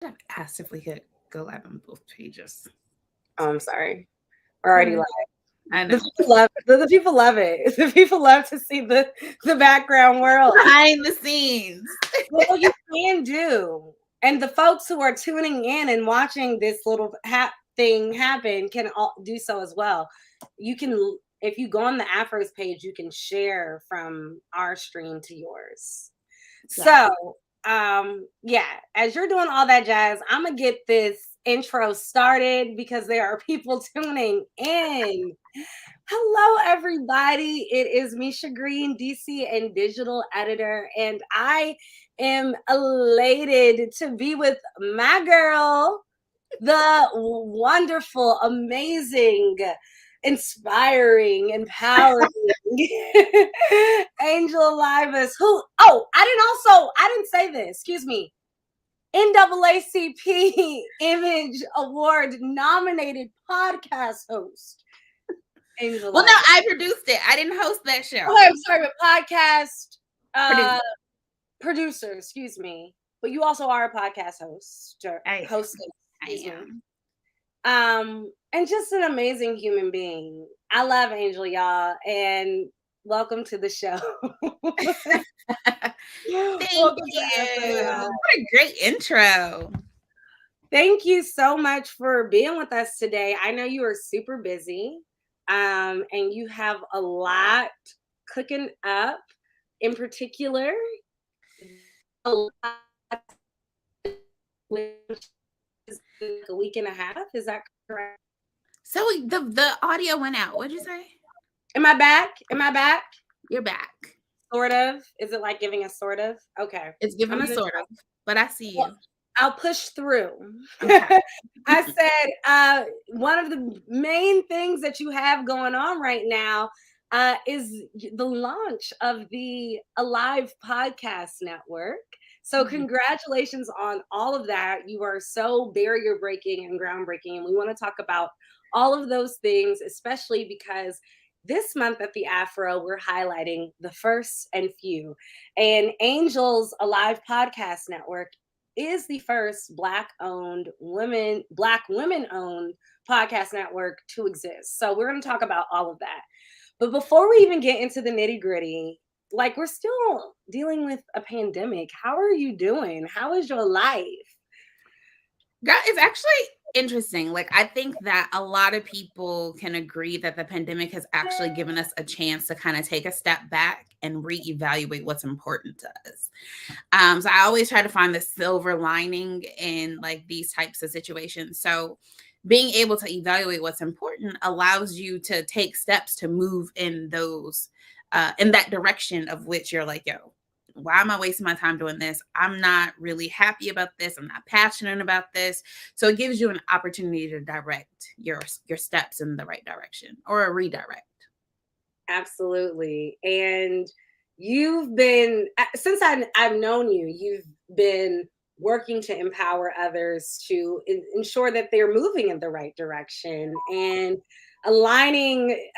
I've asked if we could go live on both pages. Oh, I'm sorry. We're already live. I The know. people love it. The people love it. The people love to see the background world. Behind the scenes. Well, you can do. And the folks who are tuning in and watching this little thing happen can do so as well. You can, if you go on the Afros page, you can share from our stream to yours. Yeah. So, yeah, as you're doing all that jazz, I'm gonna get this intro started because there are people tuning in. Hello, everybody. It is Micha Green, DC and digital editor, and I am elated to be with my girl, the wonderful, amazing, inspiring, empowering Angel Livas, who, I didn't say this, excuse me, NAACP Image Award Nominated podcast host. Angel Well, no, Livas. I produced it. I didn't host that show. Oh, I'm sorry, but podcast Producer. producer, excuse me. But you also are a podcast host, I hostess. And just an amazing human being. I love Angel, y'all, and welcome to the show. Thank Welcome to you. AFRO. What a great intro. Thank you so much for being with us today. I know you are super busy, and you have a lot cooking up. In particular, a week and a half. Is that correct? So the audio went out. What'd you say? Am I back? Am I back? You're back. Sort of. Is it like giving a sort of? Okay. It's giving me sort of, but I see you. Well, I'll push through. Okay. I said one of the main things that you have going on right now is the launch of the Alive Podcast Network. So congratulations on all of that. You are so barrier breaking and groundbreaking. And we want to talk about all of those things, especially because this month at the AFRO, we're highlighting the first and few. And Angel's Alive Podcast Network is the first Black women-owned podcast network to exist. So we're going to talk about all of that. But before we even get into the nitty-gritty, like, we're still dealing with a pandemic. How are you doing? How is your life? Girl, it's actually interesting. Like, I think that a lot of people can agree that the pandemic has actually given us a chance to kind of take a step back and reevaluate what's important to us. So I always try to find the silver lining in like these types of situations. So being able to evaluate what's important allows you to take steps to move in those in that direction of which you're like, yo, why am I wasting my time doing this? I'm not really happy about this. I'm not passionate about this. So it gives you an opportunity to direct your steps in the right direction or a redirect. Absolutely. And you've been, since I've known you, you've been working to empower others to ensure that they're moving in the right direction and aligning,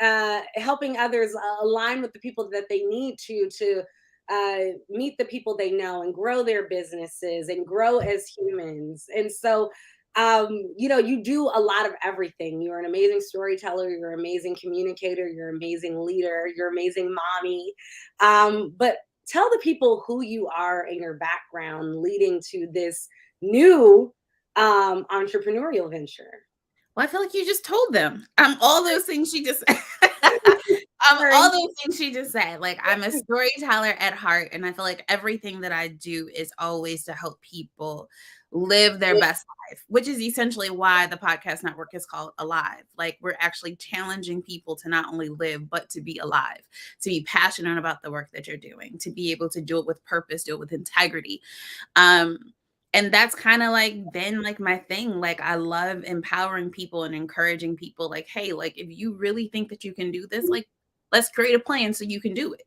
helping others align with the people that they need to meet the people they know and grow their businesses and grow as humans. And so, you do a lot of everything. You're an amazing storyteller, you're an amazing communicator, you're an amazing leader, you're an amazing mommy. But tell the people who you are and your background leading to this new entrepreneurial venture. Well, I feel like you just told them. All those things she just all those things she just said. Like, I'm a storyteller at heart, and I feel like everything that I do is always to help people live their best life, which is essentially why the podcast network is called Alive. Like, we're actually challenging people to not only live, but to be alive, to be passionate about the work that you're doing, to be able to do it with purpose, do it with integrity. And that's kind of like been like my thing. Like, I love empowering people and encouraging people, like, hey, like, if you really think that you can do this, like, let's create a plan so you can do it.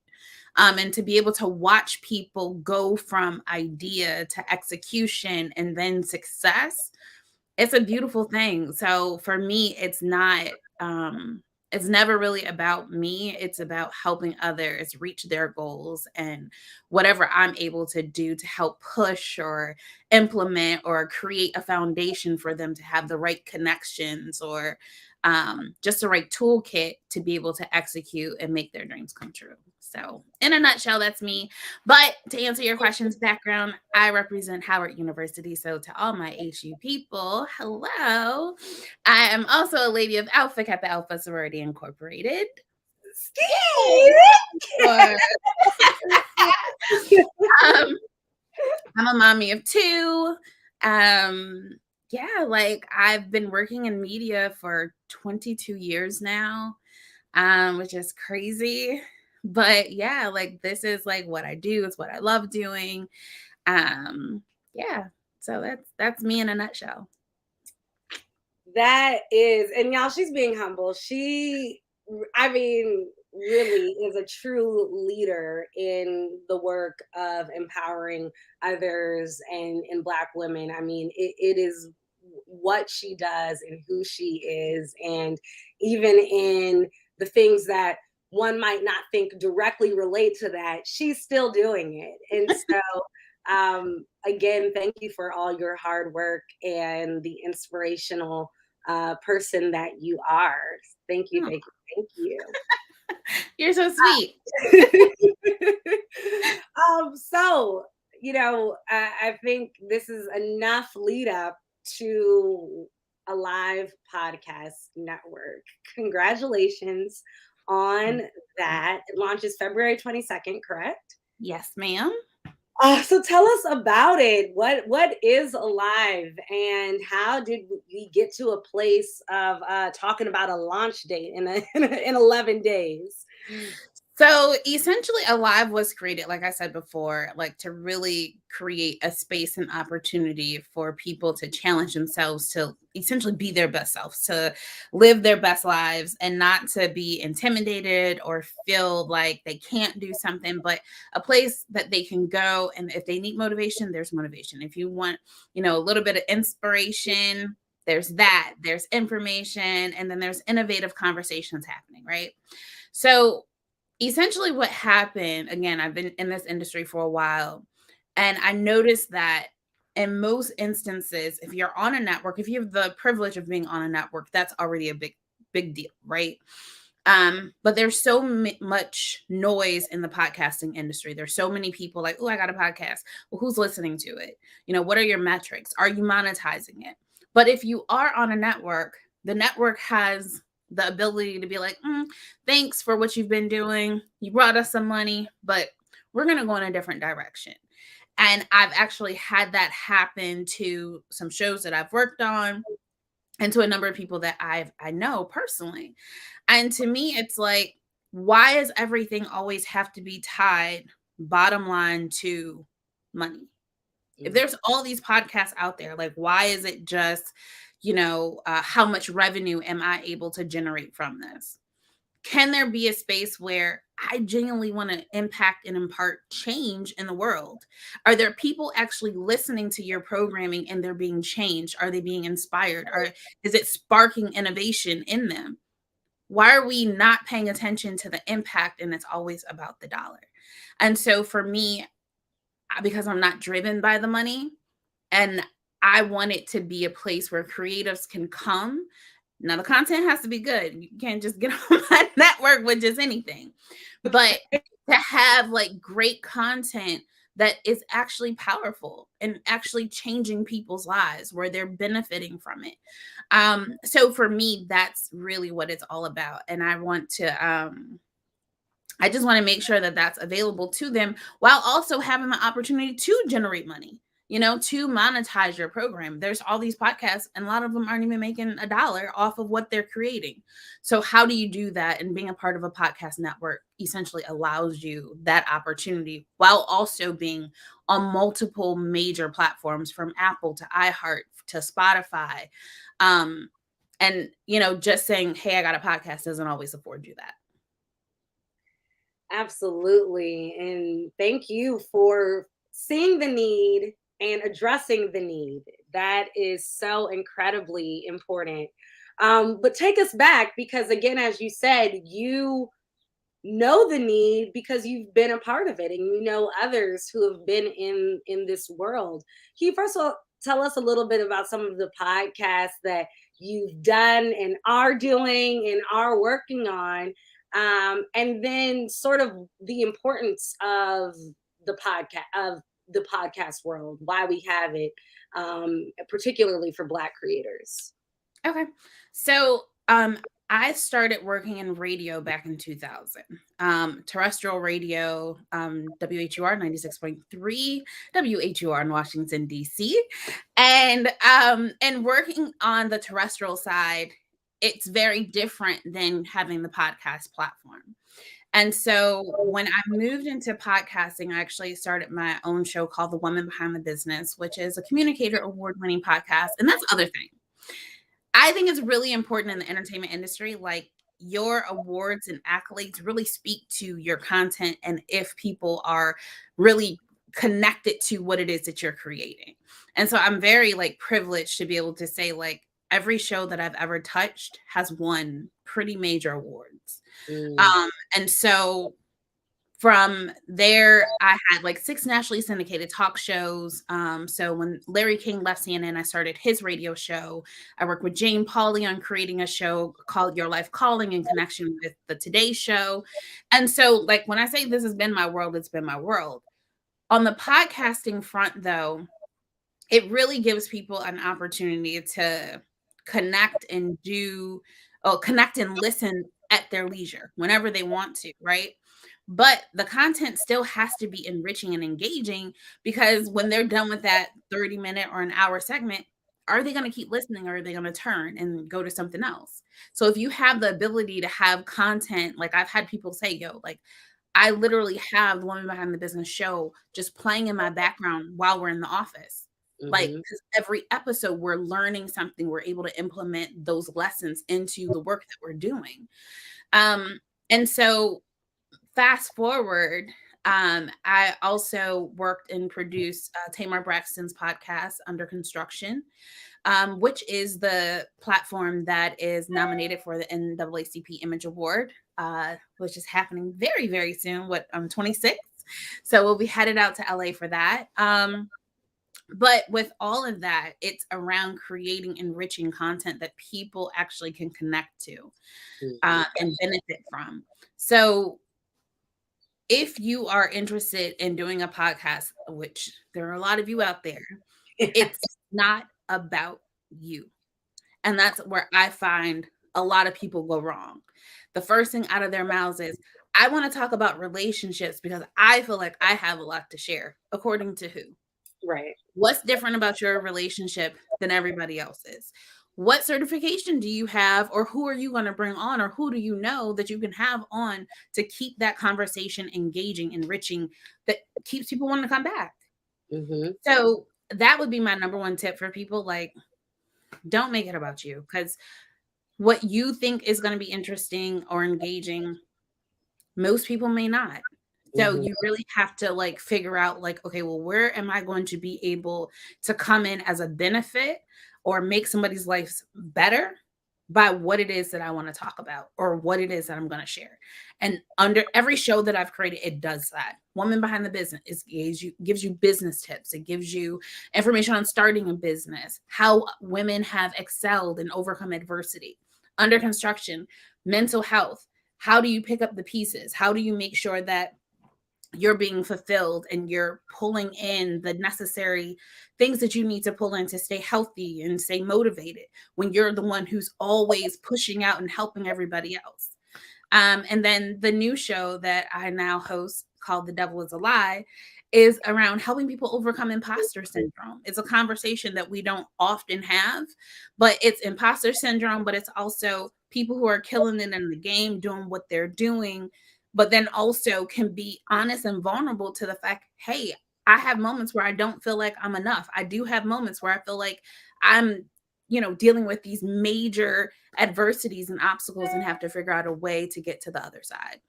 And to be able to watch people go from idea to execution and then success, it's a beautiful thing. So for me, it's not It's never really about me. It's about helping others reach their goals and whatever I'm able to do to help push or implement or create a foundation for them to have the right connections or just the right toolkit to be able to execute and make their dreams come true. So, in a nutshell, that's me. But to answer your question's background, I represent Howard University. So, to all my HU people, hello. I am also a lady of Alpha Kappa Alpha Sorority Incorporated. Or, um, I'm a mommy of two. Yeah, like I've been working in media for 22 years now, which is crazy. But yeah, like this is like what I do. It's what I love doing. Yeah. So that's me in a nutshell. That is, and y'all, she's being humble. She, I mean, really is a true leader in the work of empowering others and Black women. I mean, it is what she does and who she is. And even in the things that one might not think directly relate to that, she's still doing it. And so, again, thank you for all your hard work and the inspirational person that you are. Thank you, Oh, thank you, thank you. you're so sweet. So, I think this is enough lead up to a live podcast network. Congratulations on that. It launches February 22nd, correct? Yes, ma'am. So tell us about it. What is Alive, and how did we get to a place of talking about a launch date in 11 days? So essentially, Alive was created, like I said before, like to really create a space and opportunity for people to challenge themselves to essentially be their best selves, to live their best lives and not to be intimidated or feel like they can't do something, but a place that they can go. And if they need motivation, there's motivation. If you want, a little bit of inspiration, there's that, there's information, and then there's innovative conversations happening, right? So essentially what happened, again, I've been in this industry for a while, and I noticed that in most instances, if you're on a network, if you have the privilege of being on a network, that's already a big deal, right? But there's so much noise in the podcasting industry. There's so many people like, oh, I got a podcast. Well, who's listening to it? What are your metrics? Are you monetizing it? But if you are on a network, the network has the ability to be like, thanks for what you've been doing. You brought us some money, but we're going to go in a different direction. And I've actually had that happen to some shows that I've worked on and to a number of people that I know personally. And to me, it's like, why does everything always have to be tied bottom line to money? If there's all these podcasts out there, like, why is it just, how much revenue am I able to generate from this? Can there be a space where I genuinely want to impact and impart change in the world? Are there people actually listening to your programming and they're being changed? Are they being inspired? Or is it sparking innovation in them? Why are we not paying attention to the impact and it's always about the dollar? And so for me, because I'm not driven by the money, and I want it to be a place where creatives can come. Now, the content has to be good. You can't just get on my network with just anything. But to have like great content that is actually powerful and actually changing people's lives where they're benefiting from it. So for me, that's really what it's all about. And I just want to make sure that that's available to them while also having the opportunity to generate money, to monetize your program. There's all these podcasts and a lot of them aren't even making a dollar off of what they're creating. So how do you do that? And being a part of a podcast network essentially allows you that opportunity while also being on multiple major platforms from Apple to iHeart to Spotify. And, just saying, hey, I got a podcast doesn't always afford you that. Absolutely. And thank you for seeing the need and addressing the need. That is so incredibly important. But take us back, because again, as you said, you know the need because you've been a part of it, and you know others who have been in this world. Can you first of all tell us a little bit about some of the podcasts that you've done and are doing and are working on, and then sort of the importance of the podcast world, why we have it, particularly for Black creators. Okay. So, I started working in radio back in 2000. Terrestrial radio, WHUR 96.3, WHUR in Washington, D.C. And working on the terrestrial side, it's very different than having the podcast platform. And so when I moved into podcasting, I actually started my own show called The Woman Behind the Business, which is a communicator award-winning podcast. And that's the other thing. I think it's really important in the entertainment industry, like your awards and accolades really speak to your content and if people are really connected to what it is that you're creating. And so I'm very like privileged to be able to say like every show that I've ever touched has won pretty major awards. And so from there, I had like 6 nationally syndicated talk shows. So when Larry King left CNN, I started his radio show. I worked with Jane Pauley on creating a show called Your Life Calling in connection with the Today Show. And so, like, when I say this has been my world, it's been my world. On the podcasting front, though, it really gives people an opportunity to connect and connect and listen at their leisure whenever they want to, right? But the content still has to be enriching and engaging, because when they're done with that 30-minute or an hour segment, are they going to keep listening, or are they going to turn and go to something else? So if you have the ability to have content, like I've had people say, yo, like I literally have the Woman Behind the Business show just playing in my background while we're in the office. Like, because every episode we're learning something, we're able to implement those lessons into the work that we're doing. And so fast forward, I also worked and produced Tamar Braxton's podcast, Under Construction, which is the platform that is nominated for the NAACP Image Award, which is happening very, very soon. 26th. So we'll be headed out to LA for that. But with all of that, it's around creating enriching content that people actually can connect to and benefit from. So if you are interested in doing a podcast, which there are a lot of you out there, it's not about you. And that's where I find a lot of people go wrong. The first thing out of their mouths is, I want to talk about relationships because I feel like I have a lot to share. According to who? Right. What's different about your relationship than everybody else's? What certification do you have, or who are you going to bring on, or who do you know that you can have on to keep that conversation engaging, enriching, that keeps people wanting to come back? So that would be my number one tip for people. Like, don't make it about you, because what you think is going to be interesting or engaging, most people may not. So you really have to like figure out like, okay, well, where am I going to be able to come in as a benefit or make somebody's life better by what it is that I want to talk about or what it is that I'm going to share. And under every show that I've created, it does that. Woman Behind the Business gives you business tips. It gives you information on starting a business, how women have excelled and overcome adversity. Under Construction, mental health. How do you pick up the pieces? How do you make sure that you're being fulfilled and you're pulling in the necessary things that you need to pull in to stay healthy and stay motivated when you're the one who's always pushing out and helping everybody else? And then the new show that I now host called The Devil is a Lie is around helping people overcome imposter syndrome. It's a conversation that we don't often have, but it's imposter syndrome, but it's also people who are killing it in the game, doing what they're doing, but then also can be honest and vulnerable to the fact, hey, I have moments where I don't feel like I'm enough. I do have moments where I feel like I'm, dealing with these major adversities and obstacles and have to figure out a way to get to the other side.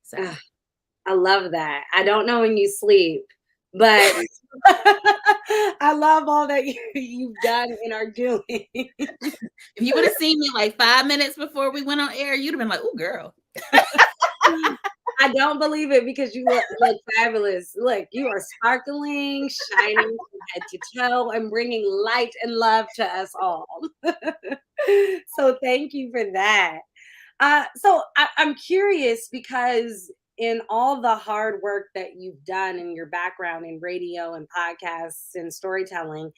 So I love that. I don't know when you sleep, but I love all that you've done and are doing. If you would have seen me like 5 minutes before we went on air, you'd have been like, "Ooh, girl." I don't believe it because you look fabulous. Look, you are sparkling, shining from head to toe, and bringing light and love to us all. So thank you for that. I'm curious because in all the hard work that you've done in your background in radio and podcasts and storytelling,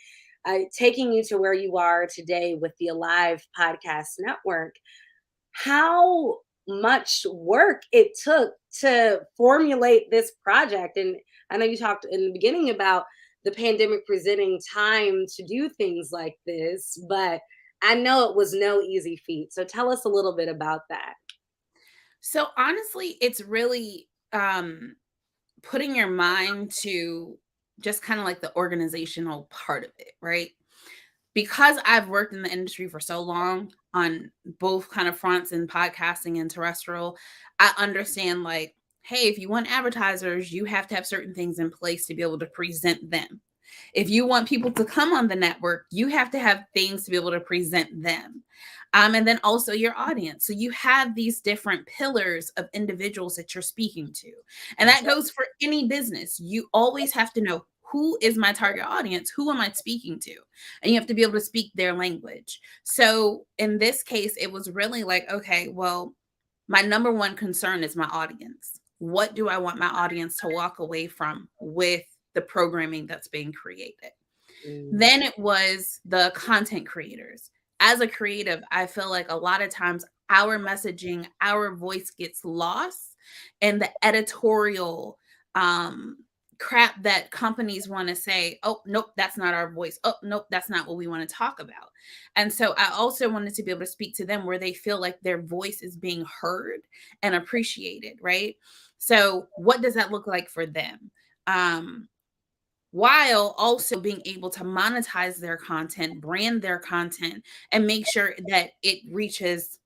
taking you to where you are today with the Alive Podcast Network, how much work it took to formulate this project. And I know you talked in the beginning about the pandemic presenting time to do things like this, but I know it was no easy feat. So tell us a little bit about that. So honestly, it's really putting your mind to just kind of like the organizational part of it, right? Because I've worked in the industry for so long on both kind of fronts in podcasting and terrestrial, I understand like, hey, if you want advertisers, you have to have certain things in place to be able to present them. If you want people to come on the network, you have to have things to be able to present them. And then also your audience. So you have these different pillars of individuals that you're speaking to. And that goes for any business. You always have to know who is my target audience? Who am I speaking to? And you have to be able to speak their language. So in this case, it was really like, okay, well, my number one concern is my audience. What do I want my audience to walk away from with the programming that's being created? Mm, Then it was the content creators. As a creative, I feel like a lot of times our messaging, our voice gets lost in the editorial um, crap that companies want to say, oh, nope, that's not our voice. Oh, nope, that's not what we want to talk about. And so I also wanted to be able to speak to them where they feel like their voice is being heard and appreciated, right? So what does that look like for them? While also being able to monetize their content, brand their content, and make sure that it reaches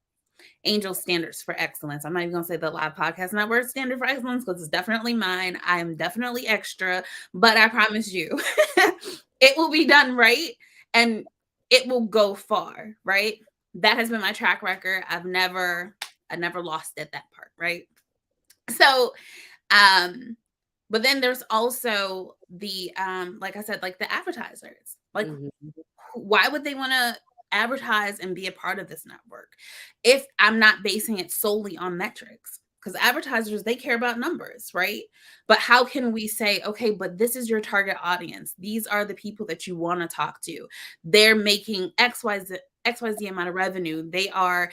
Angel standards for excellence. I'm not even going to say the Live Podcast Network standard for excellence because it's definitely mine. I am definitely extra, but I promise you, it will be done right and it will go far, right? That has been my track record. I never lost at that part, right? So, um, but then there's also the like I said, like the advertisers. Like mhm. why would they want to advertise and be a part of this network if I'm not basing it solely on metrics? Because advertisers, they care about numbers, right? But how can we say, okay, but this is your target audience. These are the people that you want to talk to. They're making XYZ amount of revenue. They are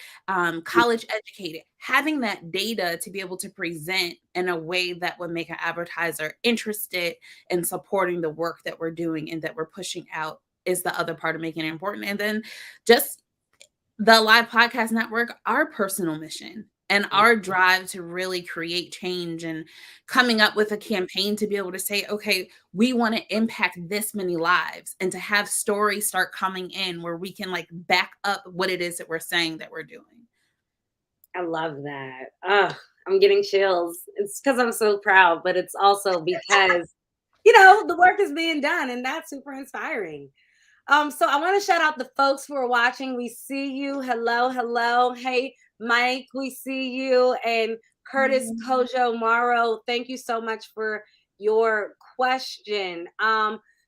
college educated. Having that data to be able to present in a way that would make an advertiser interested in supporting the work that we're doing and that we're pushing out is the other part of making it important. And then just the Live Podcast Network, our personal mission and our drive to really create change and coming up with a campaign to be able to say, okay, we want to impact this many lives and to have stories start coming in where we can like back up what it is that we're saying that we're doing. I love that. I'm getting chills. It's because I'm so proud, but it's also because, the work is being done and that's super inspiring. So I want to shout out the folks who are watching. We see you. Hello, hello. Hey, Mike, we see you. And Curtis Kojo Morrow, thank you so much for your question.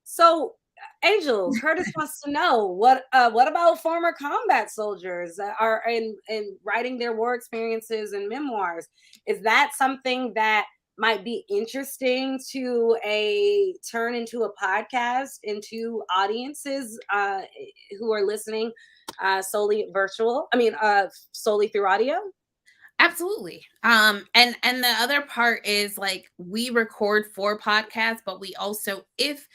So Angel, Curtis wants to know what about former combat soldiers that are in writing their war experiences and memoirs? Is that something that might be interesting to turn into a podcast into audiences who are listening solely virtual? I mean, solely through audio. Absolutely. And the other part is like we record for podcasts, but we also if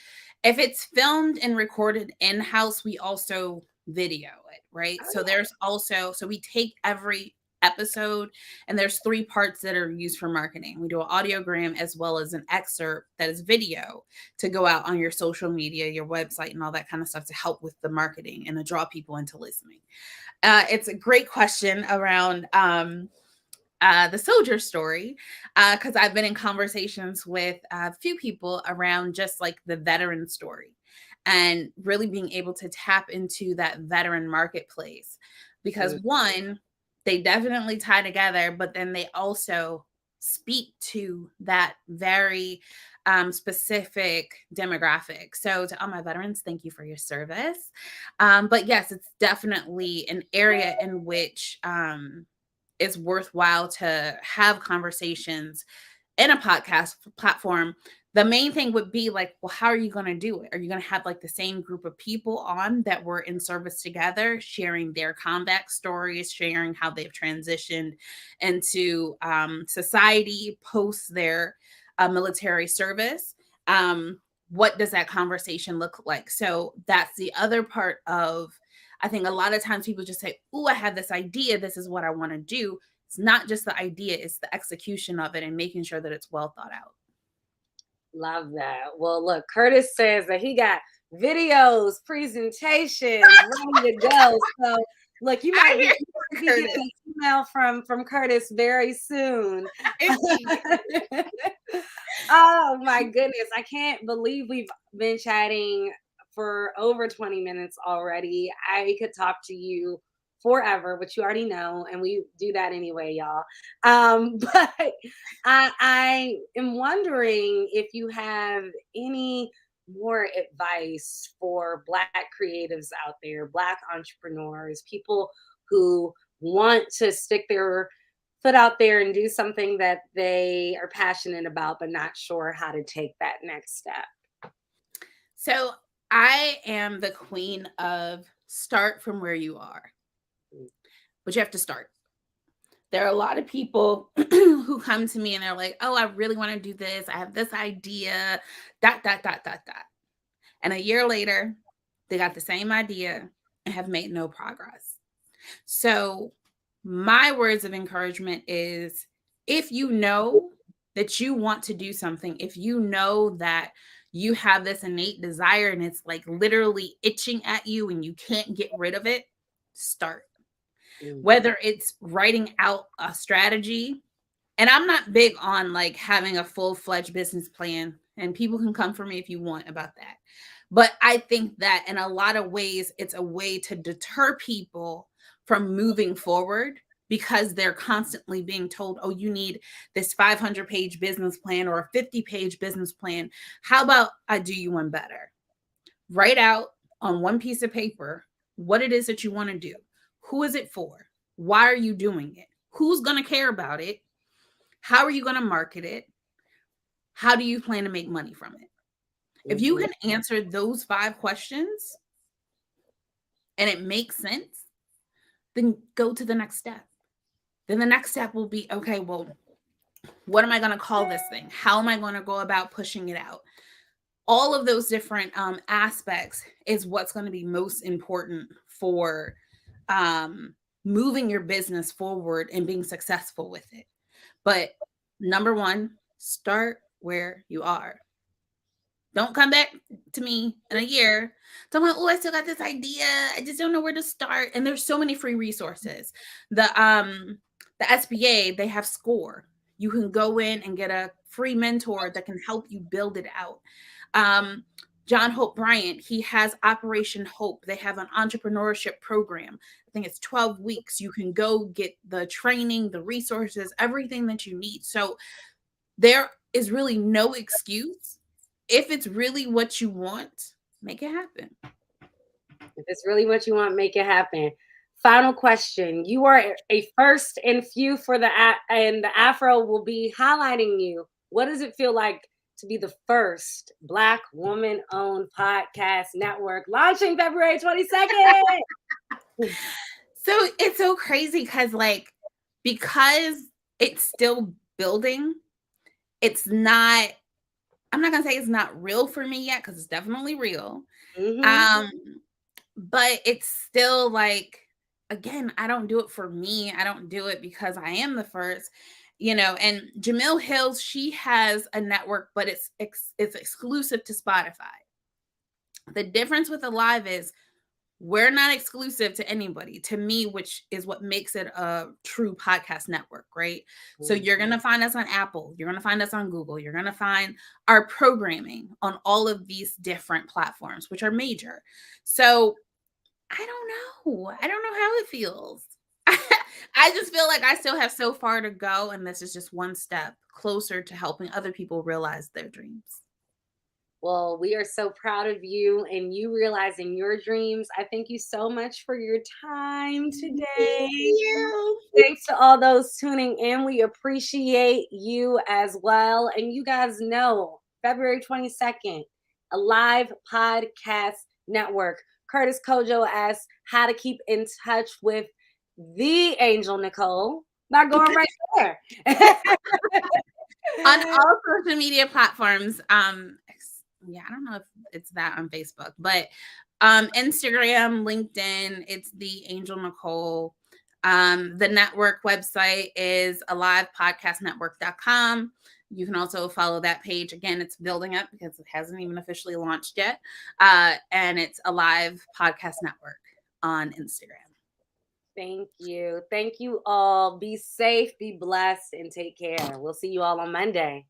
it's filmed and recorded in-house, we also video it, right? So Oh, there's also so we take every episode and there's three parts that are used for marketing. We do an audiogram as well as an excerpt that is video to go out on your social media, your website, and all that kind of stuff to help with the marketing and to draw people into listening. It's a great question around the soldier story because I've been in conversations with a few people around just like the veteran story. and really being able to tap into that veteran marketplace. Because one, they definitely tie together, but then they also speak to that very specific demographic. So to all my veterans, thank you for your service. But yes, it's definitely an area in which it's worthwhile to have conversations in a podcast platform. The main thing would be like, well, how are you going to do it? Are you going to have like the same group of people on that were in service together, sharing their combat stories, sharing how they've transitioned into society post their military service? What does that conversation look like? So that's the other part of, I think a lot of times people just say, oh, I have this idea. This is what I want to do. It's not just the idea, it's the execution of it and making sure that it's well thought out. Love that. Well, look, Curtis says that he got videos, presentations ready to go. So, look, you might be getting an email from Curtis very soon. Oh my goodness, I can't believe we've been chatting for over 20 minutes already. I could talk to you forever, but you already know, and we do that anyway, y'all. But I am wondering if you have any more advice for Black creatives out there, Black entrepreneurs, people who want to stick their foot out there and do something that they are passionate about, but not sure how to take that next step. So I am the queen of start from where you are, but you have to start. There are a lot of people who come to me and they're like, oh, I really want to do this. I have this idea, dot, dot, dot, dot, dot. And a year later, they got the same idea and have made no progress. So my words of encouragement is, if you know that you want to do something, if you know that you have this innate desire and it's like literally itching at you and you can't get rid of it, start. Whether it's writing out a strategy, and I'm not big on like having a full-fledged business plan, and people can come for me if you want about that. But I think that in a lot of ways, it's a way to deter people from moving forward because they're constantly being told, oh, you need this 500-page business plan or a 50-page business plan. How about I do you one better? Write out on one piece of paper what it is that you want to do. Who is it for? Why are you doing it? Who's going to care about it? How are you going to market it? How do you plan to make money from it? If you can answer those 5 questions and it makes sense, then go to the next step. Then the next step will be, okay, well, what am I going to call this thing? How am I going to go about pushing it out? All of those different aspects is what's going to be most important for moving your business forward and being successful with it. But number 1, start where you are. Don't come back to me in a year. Don't like, oh, I still got this idea. I just don't know where to start. And there's so many free resources. The SBA, they have SCORE. You can go in and get a free mentor that can help you build it out. John Hope Bryant, he has Operation Hope. They have an entrepreneurship program. I think it's 12 weeks. You can go get the training, the resources, everything that you need. So there is really no excuse. If it's really what you want, make it happen. If it's really what you want, make it happen. Final question. You are a first and few for and the AFRO will be highlighting you. What does it feel like to be the first Black woman-owned podcast network launching February 22nd? So it's so crazy because it's still building, it's not, I'm not going to say it's not real for me yet, because it's definitely real. But it's still like, again, I don't do it for me. I don't do it because I am the first, and Jamil Hills, she has a network, but it's exclusive to Spotify. The difference with Alive is We're not exclusive to anybody, to me, which is what makes it a true podcast network, right? So you're going to find us on Apple, you're going to find us on Google, you're going to find our programming on all of these different platforms, which are major. So I don't know. I don't know how it feels. I just feel like I still have so far to go, and this is just one step closer to helping other people realize their dreams. Well, we are so proud of you and you realizing your dreams. I thank you so much for your time today. Thank you. Thanks to all those tuning in. We appreciate you as well. And you guys know, February 22nd, a live podcast network. Curtis Kojo asks how to keep in touch with the Angel Nicole by going right there. On all social media platforms, yeah, I don't know if it's that on Facebook, but Instagram, LinkedIn, it's the Angel Nicole. The network website is alivepodcastnetwork.com. You can also follow that page. Again, it's building up because it hasn't even officially launched yet. And it's Alive Podcast Network on Instagram. Thank you. Thank you all. Be safe, be blessed, and take care. We'll see you all on Monday.